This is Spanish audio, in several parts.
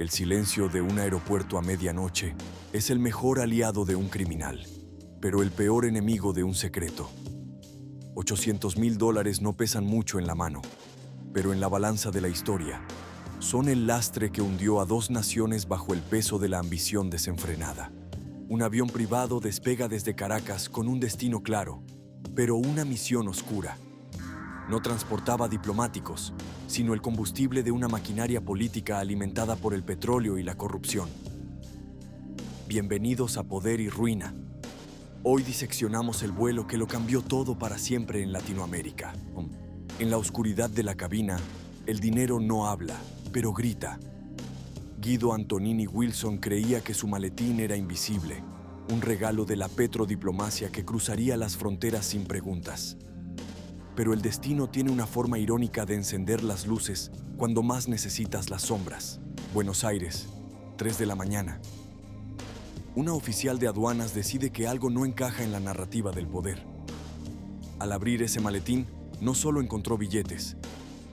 El silencio de un aeropuerto a medianoche es el mejor aliado de un criminal, pero el peor enemigo de un secreto. $800,000 no pesan mucho en la mano, pero en la balanza de la historia, son el lastre que hundió a dos naciones bajo el peso de la ambición desenfrenada. Un avión privado despega desde Caracas con un destino claro, pero una misión oscura. No transportaba diplomáticos, sino el combustible de una maquinaria política alimentada por el petróleo y la corrupción. Bienvenidos a Poder y Ruina. Hoy diseccionamos el vuelo que lo cambió todo para siempre en Latinoamérica. En la oscuridad de la cabina, el dinero no habla, pero grita. Guido Antonini Wilson creía que su maletín era invisible, un regalo de la petrodiplomacia que cruzaría las fronteras sin preguntas. Pero el destino tiene una forma irónica de encender las luces cuando más necesitas las sombras. Buenos Aires, 3 de la mañana. Una oficial de aduanas decide que algo no encaja en la narrativa del poder. Al abrir ese maletín, no solo encontró billetes,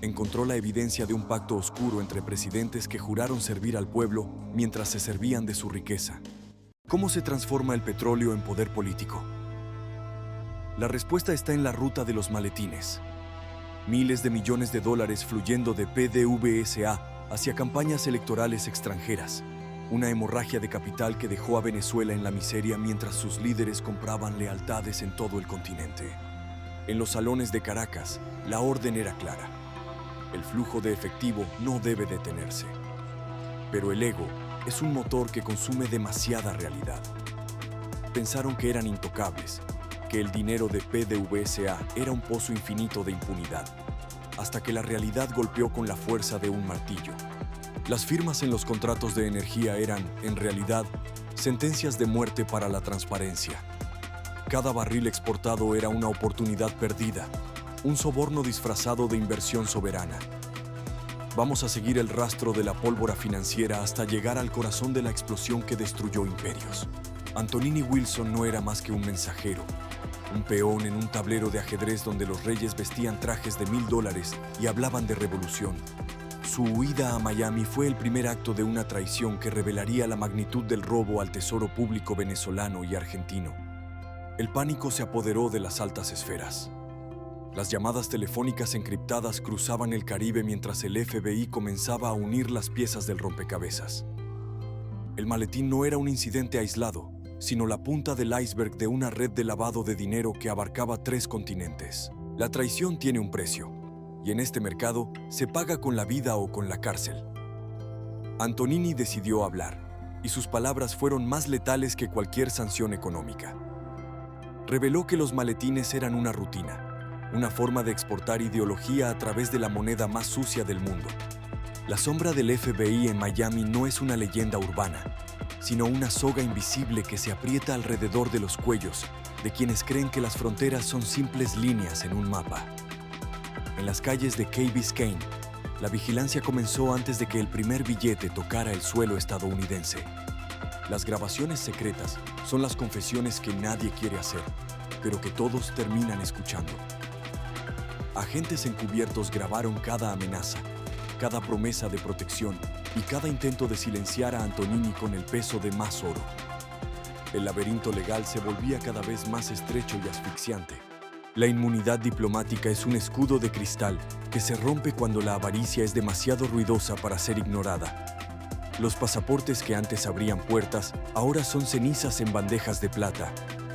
encontró la evidencia de un pacto oscuro entre presidentes que juraron servir al pueblo mientras se servían de su riqueza. ¿Cómo se transforma el petróleo en poder político? La respuesta está en la ruta de los maletines. Miles de millones de dólares fluyendo de PDVSA hacia campañas electorales extranjeras. Una hemorragia de capital que dejó a Venezuela en la miseria mientras sus líderes compraban lealtades en todo el continente. En los salones de Caracas, la orden era clara. El flujo de efectivo no debe detenerse. Pero el ego es un motor que consume demasiada realidad. Pensaron que eran intocables, que el dinero de PDVSA era un pozo infinito de impunidad, hasta que la realidad golpeó con la fuerza de un martillo. Las firmas en los contratos de energía eran, en realidad, sentencias de muerte para la transparencia. Cada barril exportado era una oportunidad perdida, un soborno disfrazado de inversión soberana. Vamos a seguir el rastro de la pólvora financiera hasta llegar al corazón de la explosión que destruyó imperios. Antonini Wilson no era más que un mensajero, un peón en un tablero de ajedrez donde los reyes vestían trajes de $1,000 y hablaban de revolución. Su huida a Miami fue el primer acto de una traición que revelaría la magnitud del robo al tesoro público venezolano y argentino. El pánico se apoderó de las altas esferas. Las llamadas telefónicas encriptadas cruzaban el Caribe mientras el FBI comenzaba a unir las piezas del rompecabezas. El maletín no era un incidente aislado, sino la punta del iceberg de una red de lavado de dinero que abarcaba 3 continentes. La traición tiene un precio, y en este mercado se paga con la vida o con la cárcel. Antonini decidió hablar, y sus palabras fueron más letales que cualquier sanción económica. Reveló que los maletines eran una rutina, una forma de exportar ideología a través de la moneda más sucia del mundo. La sombra del FBI en Miami no es una leyenda urbana, sino una soga invisible que se aprieta alrededor de los cuellos de quienes creen que las fronteras son simples líneas en un mapa. En las calles de Key Biscayne, la vigilancia comenzó antes de que el primer billete tocara el suelo estadounidense. Las grabaciones secretas son las confesiones que nadie quiere hacer, pero que todos terminan escuchando. Agentes encubiertos grabaron cada amenaza, cada promesa de protección y cada intento de silenciar a Antonini con el peso de más oro. El laberinto legal se volvía cada vez más estrecho y asfixiante. La inmunidad diplomática es un escudo de cristal que se rompe cuando la avaricia es demasiado ruidosa para ser ignorada. Los pasaportes que antes abrían puertas ahora son cenizas en bandejas de plata,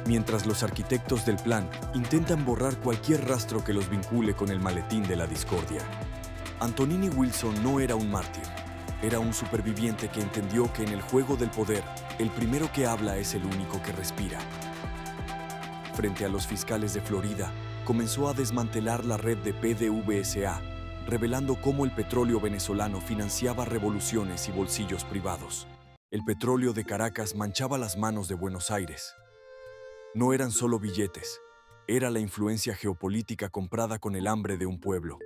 mientras los arquitectos del plan intentan borrar cualquier rastro que los vincule con el maletín de la discordia. Antonini Wilson no era un mártir, era un superviviente que entendió que en el juego del poder, el primero que habla es el único que respira. Frente a los fiscales de Florida, comenzó a desmantelar la red de PDVSA, revelando cómo el petróleo venezolano financiaba revoluciones y bolsillos privados. El petróleo de Caracas manchaba las manos de Buenos Aires. No eran solo billetes, era la influencia geopolítica comprada con el hambre de un pueblo.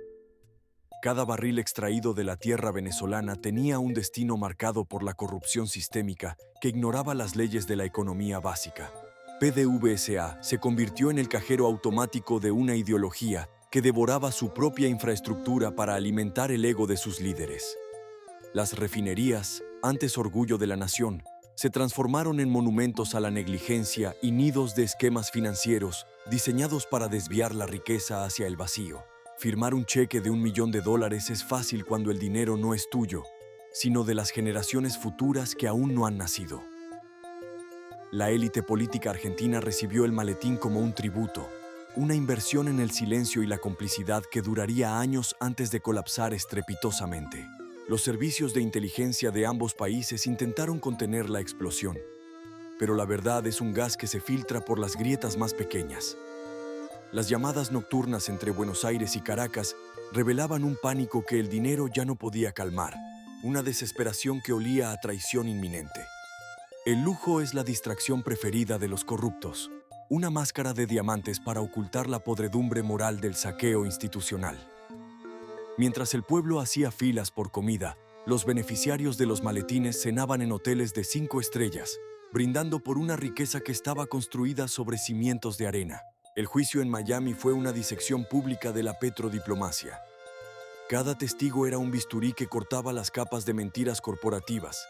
Cada barril extraído de la tierra venezolana tenía un destino marcado por la corrupción sistémica que ignoraba las leyes de la economía básica. PDVSA se convirtió en el cajero automático de una ideología que devoraba su propia infraestructura para alimentar el ego de sus líderes. Las refinerías, antes orgullo de la nación, se transformaron en monumentos a la negligencia y nidos de esquemas financieros diseñados para desviar la riqueza hacia el vacío. Firmar un cheque de $1 millón es fácil cuando el dinero no es tuyo, sino de las generaciones futuras que aún no han nacido. La élite política argentina recibió el maletín como un tributo, una inversión en el silencio y la complicidad que duraría años antes de colapsar estrepitosamente. Los servicios de inteligencia de ambos países intentaron contener la explosión, pero la verdad es un gas que se filtra por las grietas más pequeñas. Las llamadas nocturnas entre Buenos Aires y Caracas revelaban un pánico que el dinero ya no podía calmar, una desesperación que olía a traición inminente. El lujo es la distracción preferida de los corruptos, una máscara de diamantes para ocultar la podredumbre moral del saqueo institucional. Mientras el pueblo hacía filas por comida, los beneficiarios de los maletines cenaban en hoteles de 5 estrellas, brindando por una riqueza que estaba construida sobre cimientos de arena. El juicio en Miami fue una disección pública de la petrodiplomacia. Cada testigo era un bisturí que cortaba las capas de mentiras corporativas,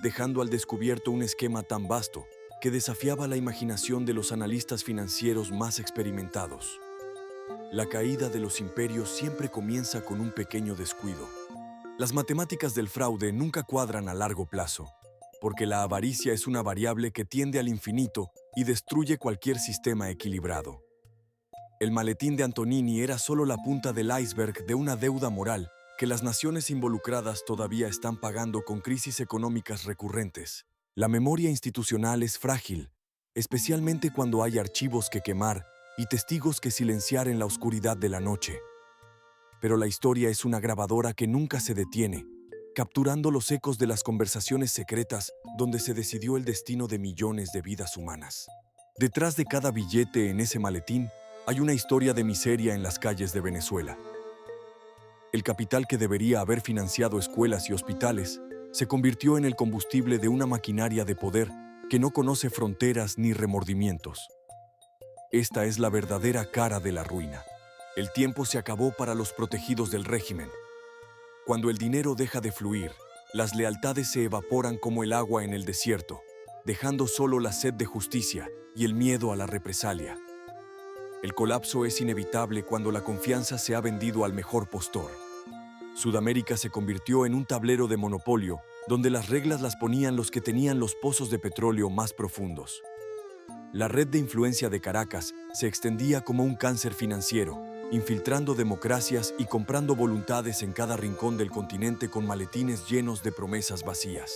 dejando al descubierto un esquema tan vasto que desafiaba la imaginación de los analistas financieros más experimentados. La caída de los imperios siempre comienza con un pequeño descuido. Las matemáticas del fraude nunca cuadran a largo plazo, porque la avaricia es una variable que tiende al infinito y destruye cualquier sistema equilibrado. El maletín de Antonini era solo la punta del iceberg de una deuda moral que las naciones involucradas todavía están pagando con crisis económicas recurrentes. La memoria institucional es frágil, especialmente cuando hay archivos que quemar y testigos que silenciar en la oscuridad de la noche. Pero la historia es una grabadora que nunca se detiene, capturando los ecos de las conversaciones secretas donde se decidió el destino de millones de vidas humanas. Detrás de cada billete en ese maletín hay una historia de miseria en las calles de Venezuela. El capital que debería haber financiado escuelas y hospitales se convirtió en el combustible de una maquinaria de poder que no conoce fronteras ni remordimientos. Esta es la verdadera cara de la ruina. El tiempo se acabó para los protegidos del régimen. Cuando el dinero deja de fluir, las lealtades se evaporan como el agua en el desierto, dejando solo la sed de justicia y el miedo a la represalia. El colapso es inevitable cuando la confianza se ha vendido al mejor postor. Sudamérica se convirtió en un tablero de monopolio, donde las reglas las ponían los que tenían los pozos de petróleo más profundos. La red de influencia de Caracas se extendía como un cáncer financiero, infiltrando democracias y comprando voluntades en cada rincón del continente con maletines llenos de promesas vacías.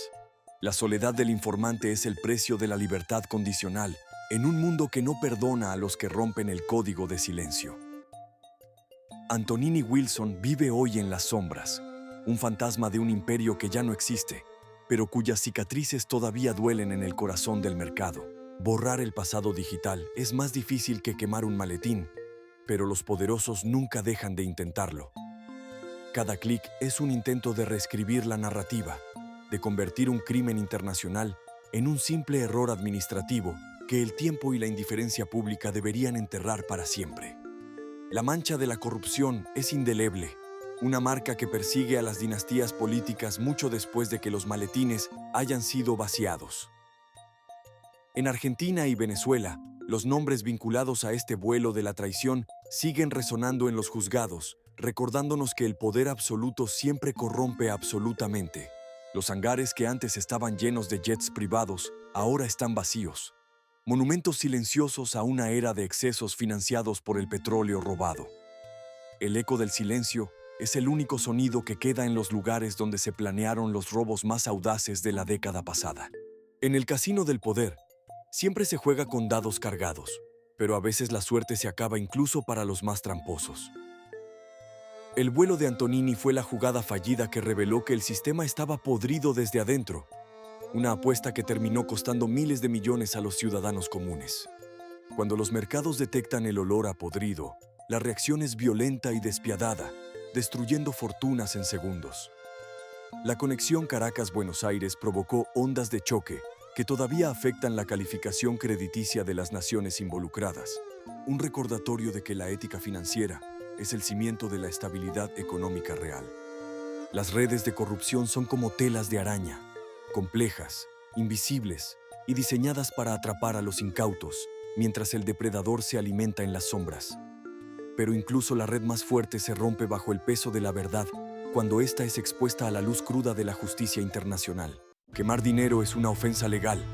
La soledad del informante es el precio de la libertad condicional, en un mundo que no perdona a los que rompen el código de silencio. Antonini Wilson vive hoy en las sombras, un fantasma de un imperio que ya no existe, pero cuyas cicatrices todavía duelen en el corazón del mercado. Borrar el pasado digital es más difícil que quemar un maletín, pero los poderosos nunca dejan de intentarlo. Cada clic es un intento de reescribir la narrativa, de convertir un crimen internacional en un simple error administrativo que el tiempo y la indiferencia pública deberían enterrar para siempre. La mancha de la corrupción es indeleble, una marca que persigue a las dinastías políticas mucho después de que los maletines hayan sido vaciados. En Argentina y Venezuela, los nombres vinculados a este vuelo de la traición siguen resonando en los juzgados, recordándonos que el poder absoluto siempre corrompe absolutamente. Los hangares que antes estaban llenos de jets privados, ahora están vacíos. Monumentos silenciosos a una era de excesos financiados por el petróleo robado. El eco del silencio es el único sonido que queda en los lugares donde se planearon los robos más audaces de la década pasada. En el casino del poder, siempre se juega con dados cargados, pero a veces la suerte se acaba incluso para los más tramposos. El vuelo de Antonini fue la jugada fallida que reveló que el sistema estaba podrido desde adentro, una apuesta que terminó costando miles de millones a los ciudadanos comunes. Cuando los mercados detectan el olor a podrido, la reacción es violenta y despiadada, destruyendo fortunas en segundos. La conexión Caracas-Buenos Aires provocó ondas de choque que todavía afectan la calificación crediticia de las naciones involucradas, un recordatorio de que la ética financiera es el cimiento de la estabilidad económica real. Las redes de corrupción son como telas de araña. complejas, invisibles y diseñadas para atrapar a los incautos, mientras el depredador se alimenta en las sombras. Pero incluso la red más fuerte se rompe bajo el peso de la verdad cuando ésta es expuesta a la luz cruda de la justicia internacional. Quemar dinero es una ofensa legal,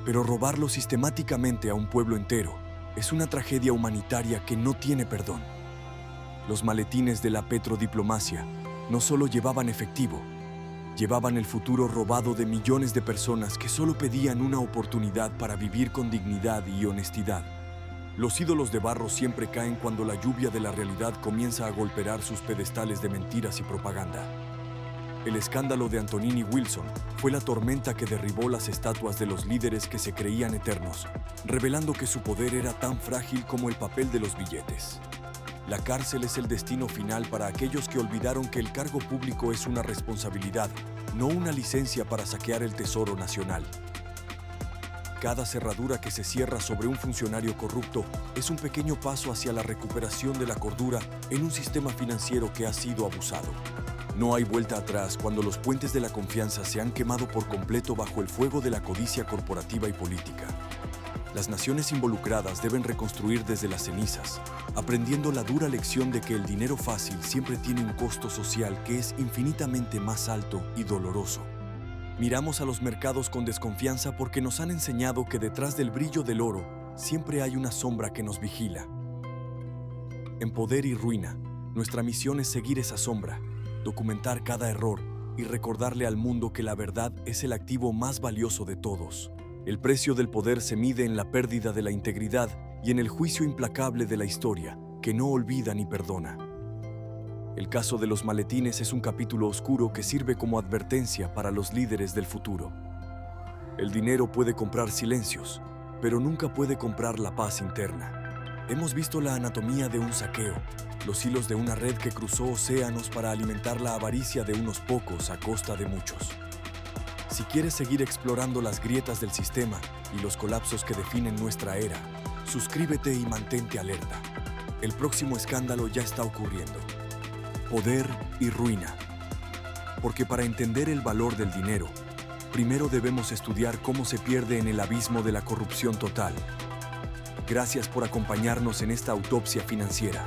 pero robarlo sistemáticamente a un pueblo entero es una tragedia humanitaria que no tiene perdón. Los maletines de la petrodiplomacia no solo llevaban efectivo, llevaban el futuro robado de millones de personas que solo pedían una oportunidad para vivir con dignidad y honestidad. Los ídolos de barro siempre caen cuando la lluvia de la realidad comienza a golpear sus pedestales de mentiras y propaganda. El escándalo de Antonini Wilson fue la tormenta que derribó las estatuas de los líderes que se creían eternos, revelando que su poder era tan frágil como el papel de los billetes. La cárcel es el destino final para aquellos que olvidaron que el cargo público es una responsabilidad, no una licencia para saquear el tesoro nacional. Cada cerradura que se cierra sobre un funcionario corrupto es un pequeño paso hacia la recuperación de la cordura en un sistema financiero que ha sido abusado. No hay vuelta atrás cuando los puentes de la confianza se han quemado por completo bajo el fuego de la codicia corporativa y política. Las naciones involucradas deben reconstruir desde las cenizas, aprendiendo la dura lección de que el dinero fácil siempre tiene un costo social que es infinitamente más alto y doloroso. Miramos a los mercados con desconfianza porque nos han enseñado que detrás del brillo del oro siempre hay una sombra que nos vigila. En Poder y Ruina, nuestra misión es seguir esa sombra, documentar cada error y recordarle al mundo que la verdad es el activo más valioso de todos. El precio del poder se mide en la pérdida de la integridad y en el juicio implacable de la historia, que no olvida ni perdona. El caso de los maletines es un capítulo oscuro que sirve como advertencia para los líderes del futuro. El dinero puede comprar silencios, pero nunca puede comprar la paz interna. Hemos visto la anatomía de un saqueo, los hilos de una red que cruzó océanos para alimentar la avaricia de unos pocos a costa de muchos. Si quieres seguir explorando las grietas del sistema y los colapsos que definen nuestra era, suscríbete y mantente alerta. El próximo escándalo ya está ocurriendo. Poder y Ruina. Porque para entender el valor del dinero, primero debemos estudiar cómo se pierde en el abismo de la corrupción total. Gracias por acompañarnos en esta autopsia financiera.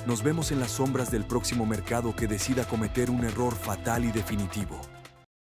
Nos vemos en las sombras del próximo mercado que decida cometer un error fatal y definitivo.